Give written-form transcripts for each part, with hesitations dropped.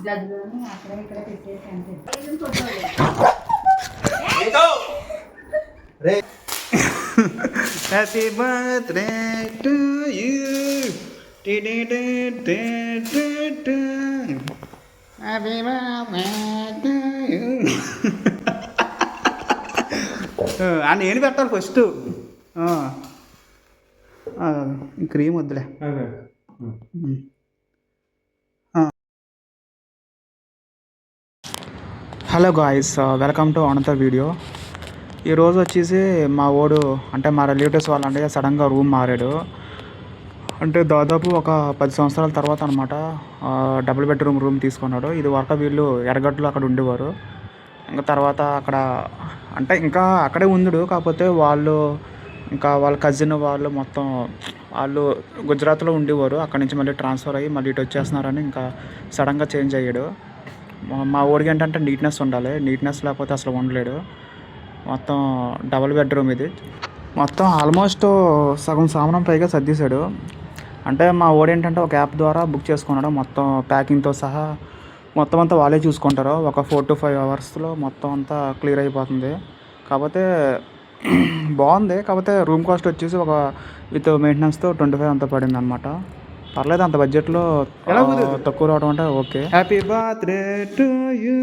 గదిలోని అక్కడ ఇక్కడ పెట్టేసి అంతే. Happy birthday to you. Happy birthday to you. నేను పెట్టాలి ఫస్ట్. క్రీమ్ వద్దులే. Hello guys, welcome to another video. ఈరోజు వచ్చేసి మా ఓడు అంటే మా రిలేటివ్స్ వాళ్ళంటే సడన్గా రూమ్ మారాడు. అంటే దాదాపు ఒక 10 సంవత్సరాల తర్వాత అనమాట డబుల్ బెడ్రూమ్ రూమ్ తీసుకున్నాడు. ఇది వరకు వీళ్ళు ఎర్రగడ్డలో అక్కడ ఉండేవారు. ఇంకా తర్వాత అక్కడ అంటే ఇంకా అక్కడే ఉందుడు, కాకపోతే వాళ్ళు ఇంకా వాళ్ళ కజిన్ వాళ్ళు మొత్తం వాళ్ళు గుజరాత్లో ఉండేవారు. అక్కడి నుంచి మళ్ళీ ట్రాన్స్ఫర్ అయ్యి మళ్ళీ ఇటు వచ్చేస్తున్నారని ఇంకా సడన్గా చేంజ్ అయ్యాడు. మా ఓడికి ఏంటంటే నీట్నెస్ ఉండాలి, నీట్నెస్ లేకపోతే అసలు ఉండలేడు. మొత్తం డబుల్ బెడ్రూమ్ ఇది. మొత్తం ఆల్మోస్ట్ సగం సామానం పైగా సర్దేశాడు. అంటే మా ఓడి ఏంటంటే ఒక యాప్ ద్వారా బుక్ చేసుకున్నాడు. మొత్తం ప్యాకింగ్తో సహా మొత్తం అంతా వాళ్ళే చూసుకుంటారు. ఒక 4 to 5 అవర్స్లో మొత్తం అంతా క్లియర్ అయిపోతుంది. కాకపోతే బాగుంది. కాకపోతే రూమ్ కాస్ట్ వచ్చేసి ఒక విత్ మెయింటెనెన్స్తో 25 అంత పడింది అనమాట. పర్లేదు, అంత బడ్జెట్లో తక్కువ రావడం అంటే okay. Happy birthday to you.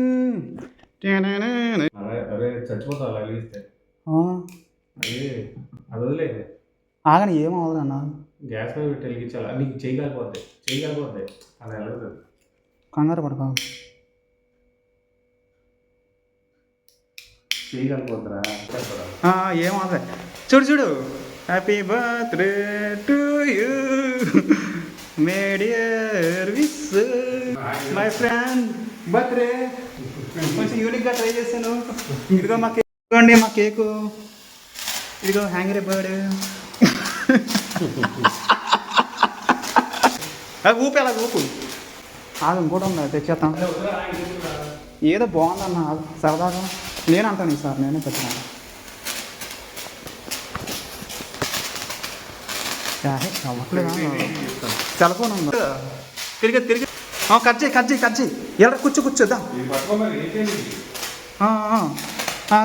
ఆగని ఏం అవ్వదు అన్న. గ్యాస్ మీద పెట్టి వెలిగించాలి. నీకు చేయగలిపోతాయి అలా వెళ్ళదు. కంగారు పడతా చేయగలిపోతారా ఏం అవ్వదు. చూడు చూడు. Happy birthday to you, May dear wish my friend birthday. కొంచెం యూనిక్గా ట్రై చేశాను. ఇదిగో మా కేక్, ఇదిగోండి మా కేకు, ఇదిగో హ్యాంగరీ బర్డ్. ఊపి అలా ఊపు. అది ఇంకోటి ఉంది, తెచ్చేస్తాం. ఏదో బాగుందన్న సరదాగా. నేను అంటాను సార్, నేనే తెచ్చాను. అవ్వట్లేదా? సెల్ ఫోన్ ఉంది. తిరిగి కట్ చేయి. ఎలా కూర్చోద్దాం.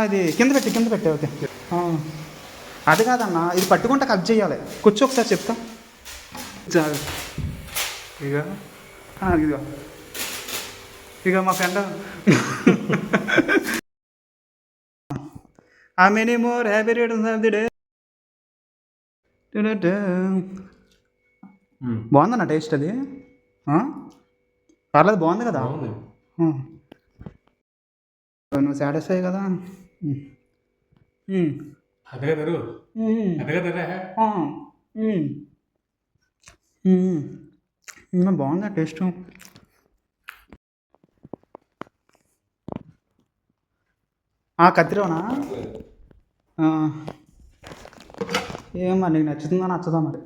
ఇది కింద పెట్టి ఓకే. అది కాదన్న, ఇది పట్టుకుంటే కట్ చేయాలి. కూర్చో ఒకసారి చెప్తా. ఇక మా ఫ్రెండ్ ఆ many more happy returns of the day. బాగుందన్న టేస్ట్ అది. పర్లేదు, బాగుంది కదా. నువ్వు సాటిస్ఫై కదా. బాగుందా టేస్ట్. కత్తిరోనా ఏమో నీకు నచ్చుతుందా నచ్చదా మరి.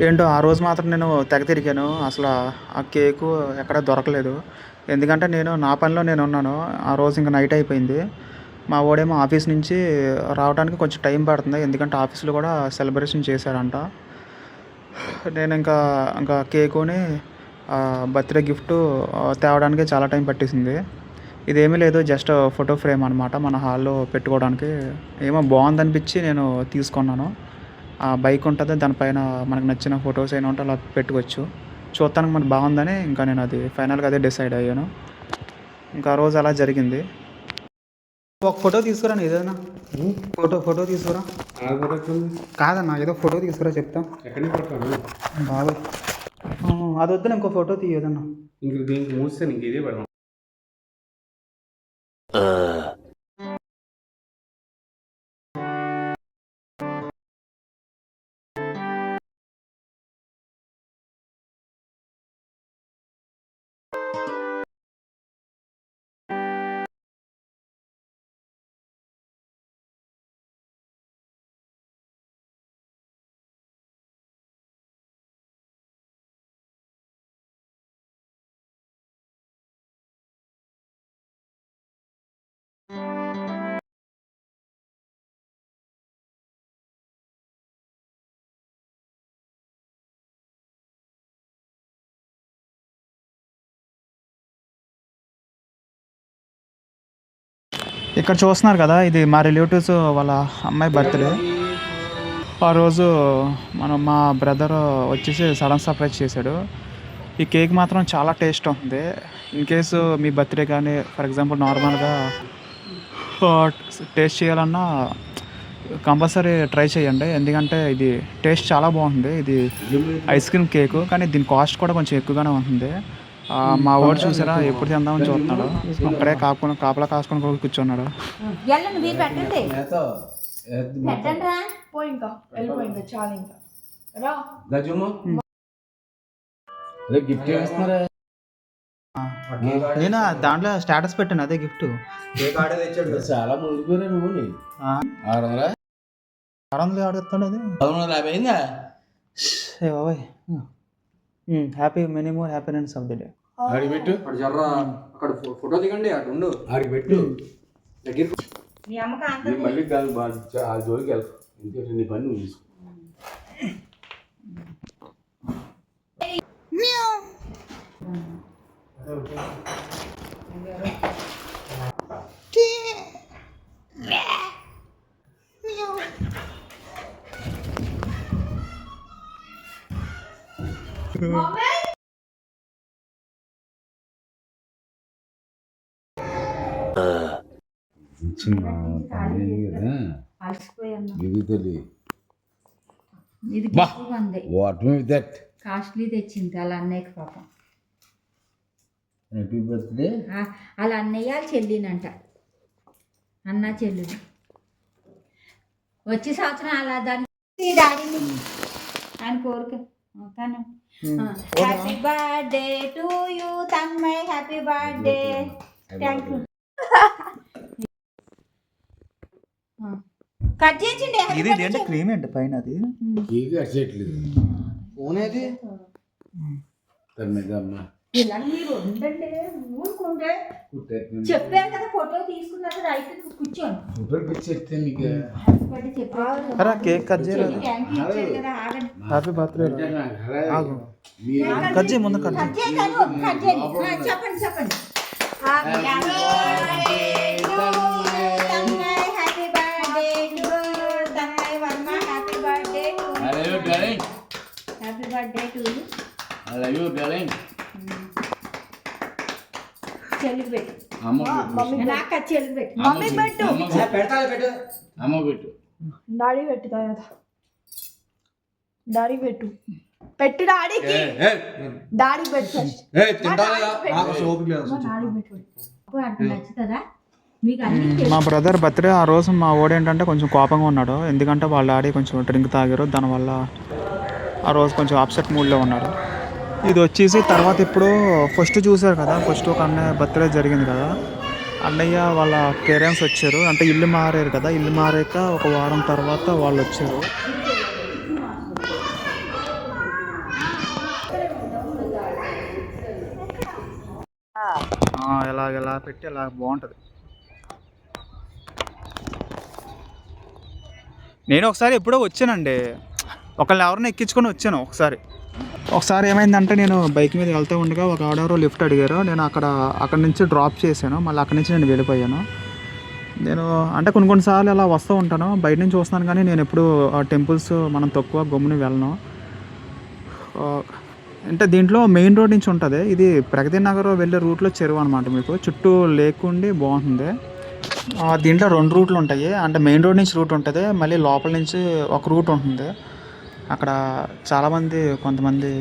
ఏంటో ఆ రోజు మాత్రం నేను తెగ తిరిగాను. అసలు ఆ కేకు ఎక్కడ దొరకలేదు. ఎందుకంటే నేను నా పనిలో నేను ఉన్నాను. ఆ రోజు ఇంకా నైట్ అయిపోయింది. మా వాడేమో ఆఫీస్ నుంచి రావడానికి కొంచెం టైం పడుతుంది, ఎందుకంటే ఆఫీస్లో కూడా సెలబ్రేషన్ చేశారంట. నేను ఇంకా కేకుని బర్త్డే గిఫ్ట్ తేవడానికి చాలా టైం పట్టేసింది. ఇదేమీ లేదు, జస్ట్ ఫోటో ఫ్రేమ్ అనమాట, మన హాల్లో పెట్టుకోవడానికి. ఏమో బాగుందనిపించి నేను తీసుకున్నాను. బైక్ ఉంటుంది, దానిపైన మనకు నచ్చిన ఫొటోస్ అయినా ఉంటే అలా పెట్టుకోవచ్చు. చూడటానికి మనకు బాగుందని ఇంకా నేను అది ఫైనల్గా అదే డిసైడ్ అయ్యాను. ఇంకా ఆ రోజు అలా జరిగింది. ఒక ఫోటో తీసుకురా, ఏదైనా ఫోటో తీసుకురా. కాదన్నా, ఏదో ఫోటో తీసుకురా చెప్తా. బాగా అది వద్దు, ఇంకో ఫోటో తీయదన్నా. ఇంక దీనికి మూస్తే నీకు ఇదే పెడదాం. ఇక్కడ చూస్తున్నారు కదా, ఇది మా రిలేటివ్స్ వాళ్ళ అమ్మాయి బర్త్డే. ఆ రోజు మా బ్రదర్ వచ్చేసి సడన్ సర్ప్రైజ్ చేశాడు. ఈ కేక్ మాత్రం చాలా టేస్ట్ ఉంది. ఇన్ కేసు మీ బర్త్డే కానీ ఫర్ ఎగ్జాంపుల్ నార్మల్గా టేస్ట్ చేయాలన్నా కంపల్సరీ ట్రై చేయండి, ఎందుకంటే ఇది టేస్ట్ చాలా బాగుంది. ఇది ఐస్ క్రీమ్ కేకు, కానీ దీని కాస్ట్ కూడా కొంచెం ఎక్కువగానే ఉంటుంది. మా వాడు చూసారా ఎప్పుడు తిందామని చూస్తున్నాడు, అక్కడే కాపలా కాసుకొని కూడా కూర్చున్నాడు. నేను దాంట్లో స్టేటస్ పెట్టాను, అదే గిఫ్ట్. చాలా ముందుకు నువ్వు 600 ఆడుతాడు అది. 650 అయిందా? Happy many more happiness of the day. ఆడికి పెట్టు, అక్కడ ఫోటో దిగండి అటు ఉండు. ఆడికి పెట్టు. మీ మళ్ళీ కాదు ఆ జోలికి వెళ్తాం, ఎందుకంటే నీ పని నువ్వు తీసుకో. ఇది ఎక్కువ ఉంది. వాట్ మీ దట్ కాస్ట్లీ తెచ్చింది వాళ్ళ అన్నయ్యకి పాపం. Happy birthday. వాళ్ళ అన్నయ్య చెల్లినంట, అన్న చెల్లి వచ్చే సంవత్సరం అలా దాని డాడీని ఆయన కోరిక. Happy birthday to you Tanmay, happy birthday. Thank you. Cut చేయించండి. ఇది ఏంటి క్రీమ్ ఏంటి పైన అది? కేక్ కట్ చేయట్లేదు. ఫోన్ ఏది? దాని మీద అమ్మా ఇలా మీరు ఉండండి, ఊరుకుంటే చెప్పాను కదా, ఫోటో తీసుకున్నారు కదా, అయితే నువ్వు కూర్చోండి. ఫోటోలు పిచ్చి చెప్తే మీకు హ్యాపీ బర్త్డే చెప్పాను. అరే కేక్ కట్ చేయలేదు. థ్యాంక్ యూ ఇచ్చారు కదా, ఆగండి. Happy birthday. కట్ చేయి, ముందు కట్ కట్ చేయను, కట్ చేయండి. చెప్పండి చెప్పండి. Happy birthday to Tanmay, happy birthday to Tanmay Varma, happy birthday to I love you darling. Happy birthday to you. I love you darling. చెల్లికి పెట్టు. అమ్మ నాకు చెల్లికి పెట్టు. మమ్మీ పెట్టు. పెడతా పెట్టు. అమ్మ పెట్టు. డాడీ పెట్టు తర్వాత. డాడీ పెట్టు. పెట్టు డాడీకి. డాడీ పెట్టు ఫస్ట్. డాడీ పెట్టు. అటు నచ్చుతుందా మీకు అన్ని? మా బ్రదర్ బర్త్డే ఆ రోజు మా వాడు ఏంటంటే కొంచెం కోపంగా ఉన్నాడు, ఎందుకంటే వాళ్ళ డాడీ కొంచెం డ్రింక్ తాగారు, దానివల్ల ఆ రోజు కొంచెం అప్సెట్ మూడ్లో ఉన్నాడు. ఇది వచ్చేసి తర్వాత ఇప్పుడు ఫస్ట్ చూసారు కదా, ఫస్ట్ ఒక అన్నయ్య బర్త్డే జరిగింది కదా, అన్నయ్య వాళ్ళ పేరెంట్స్ వచ్చారు, అంటే ఇల్లు మారారు కదా, ఇల్లు మారాక ఒక వారం తర్వాత వాళ్ళు వచ్చారు. ఎలా పెట్టి అలా బాగుంటుంది. నేను ఒకసారి ఎప్పుడో వచ్చానండి, ఒకళ్ళని ఎవరిని ఎక్కించుకొని వచ్చాను. ఒకసారి ఏమైందంటే నేను బైక్ మీద వెళ్తూ ఉండగా ఒక ఆడెవరో లిఫ్ట్ అడిగారు, నేను అక్కడి నుంచి డ్రాప్ చేశాను, మళ్ళీ అక్కడి నుంచి నేను వెళ్ళిపోయాను. నేను అంటే కొన్నిసార్లు అలా వస్తూ ఉంటాను, బయట నుంచి చూస్తున్నాను, కానీ నేను ఎప్పుడు టెంపుల్స్ మనం తక్కువ గమ్ముని వెళ్ళను. అంటే దీంట్లో మెయిన్ రోడ్ నుంచి ఉంటుంది, ఇది ప్రగతి నగర్ వెళ్ళే రూట్లో చెరువు అనమాట, మీకు చుట్టూ లేకుండి బాగుంటుంది. దీంట్లో 2 రూట్లు ఉంటాయి, అంటే మెయిన్ రోడ్ నుంచి రూట్ ఉంటుంది, మళ్ళీ లోపల నుంచి ఒక రూట్ ఉంటుంది. అక్కడ కొంతమంది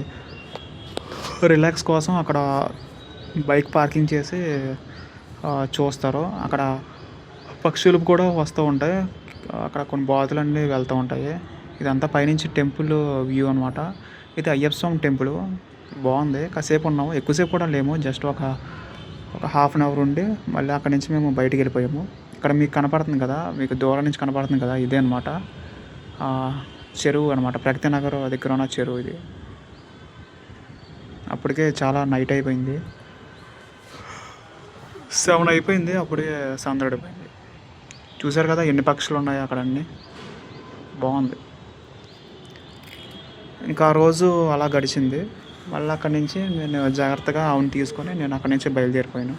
రిలాక్స్ కోసం అక్కడ బైక్ పార్కింగ్ చేసి చూస్తారు. అక్కడ పక్షులు కూడా వస్తూ ఉంటాయి, అక్కడ కొన్ని బాతులన్నీ వెళ్తూ ఉంటాయి. ఇదంతా పైనుంచి టెంపుల్ వ్యూ అనమాట. ఇది అయ్యప్ప స్వామి టెంపుల్, బాగుంది. కాసేపు ఉన్నాము, ఎక్కువసేపు కూడా లేము, జస్ట్ ఒక హాఫ్ అన్ అవర్ ఉండి మళ్ళీ అక్కడి నుంచి మేము బయటికి వెళ్ళిపోయాము. ఇక్కడ మీకు కనపడుతుంది కదా, మీకు దూరం నుంచి కనపడుతుంది కదా, ఇదే అనమాట చెరువు అనమాట, ప్రగతి నగర్ దగ్గర ఉన్న చెరువు ఇది. అప్పటికే చాలా నైట్ అయిపోయింది, 7 అయిపోయింది, అప్పటికే సందడిపోయింది. చూసారు కదా ఎన్ని పక్షులు ఉన్నాయో అక్కడ, అన్నీ బాగుంది. ఇంకా ఆ రోజు అలా గడిచింది. మళ్ళీ అక్కడి నుంచి నేను జాగ్రత్తగా తీసుకొని నేను అక్కడి నుంచి బయలుదేరిపోయాను.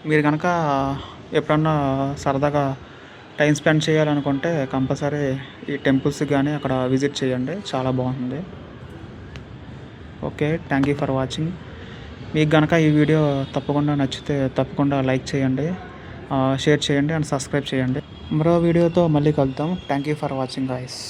మీరు కనుక ఎప్పుడన్నా సరదాగా టైం స్పెండ్ చేయాలనుకుంటే కంపల్సరీ ఈ టెంపుల్స్కి కానీ అక్కడ విజిట్ చేయండి, చాలా బాగుంటుంది. Okay, thank you for watching. మీకు కనుక ఈ వీడియో తప్పకుండా నచ్చితే తప్పకుండా లైక్ చేయండి, షేర్ చేయండి అండ్ సబ్స్క్రైబ్ చేయండి. మరో వీడియోతో మళ్ళీ కలుద్దాం. Thank you for watching guys.